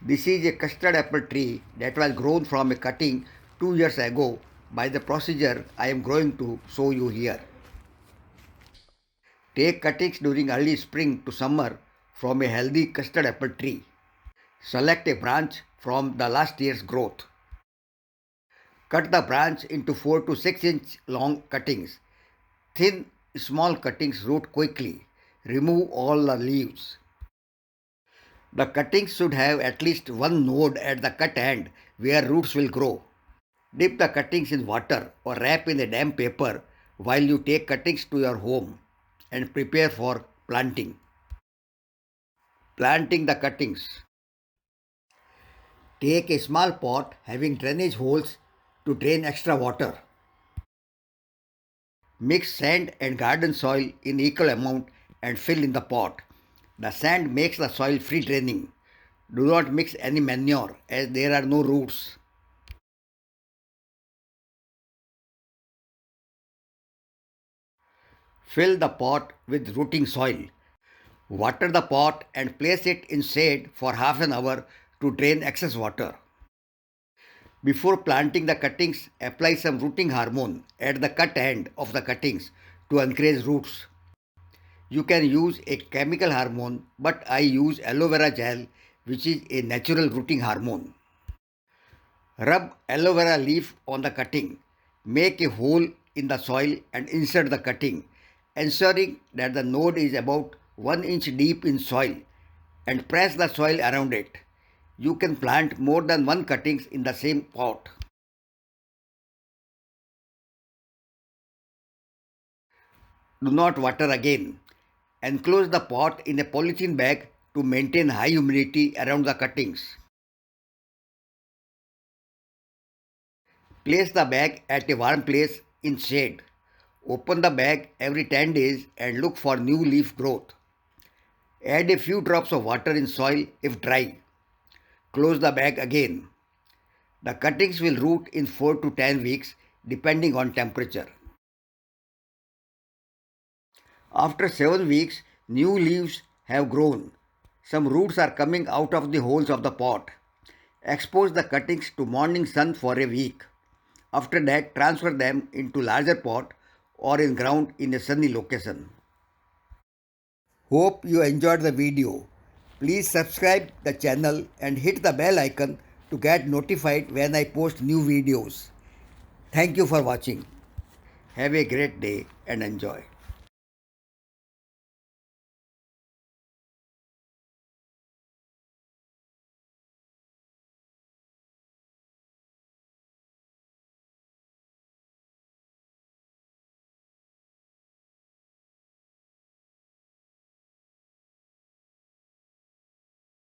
This is a custard apple tree that was grown from a cutting 2 years ago by the procedure I am going to show you here. Take cuttings during early spring to summer from a healthy custard apple tree. Select a branch from the last year's growth. Cut the branch into 4 to 6 inch long cuttings. Thin, small cuttings root quickly. Remove all the leaves. The cuttings should have at least one node at the cut end where roots will grow. Dip the cuttings in water or wrap in a damp paper while you take cuttings to your home and prepare for planting. Planting the cuttings. Take a small pot having drainage holes to drain extra water. Mix sand and garden soil in equal amount and fill in the pot. The sand makes the soil free draining. Do not mix any manure as there are no roots. Fill the pot with rooting soil. Water the pot and place it in shade for half an hour to drain excess water. Before planting the cuttings, apply some rooting hormone at the cut end of the cuttings to encourage roots. You can use a chemical hormone, but I use aloe vera gel, which is a natural rooting hormone. Rub aloe vera leaf on the cutting. Make a hole in the soil and insert the cutting, ensuring that the node is about 1 inch deep in soil, and press the soil around it. You can plant more than one cuttings in the same pot. Do not water again. Enclose the pot in a polythene bag to maintain high humidity around the cuttings. Place the bag at a warm place in shade. Open the bag every 10 days and look for new leaf growth. Add a few drops of water in soil if dry. Close the bag again. The cuttings will root in 4 to 10 weeks depending on temperature. After 7 weeks, new leaves have grown. Some roots are coming out of the holes of the pot. Expose the cuttings to morning sun for a week. After that, transfer them into larger pot or in ground in a sunny location. Hope you enjoyed the video. Please subscribe the channel and hit the bell icon to get notified when I post new videos. Thank you for watching. Have a great day and enjoy.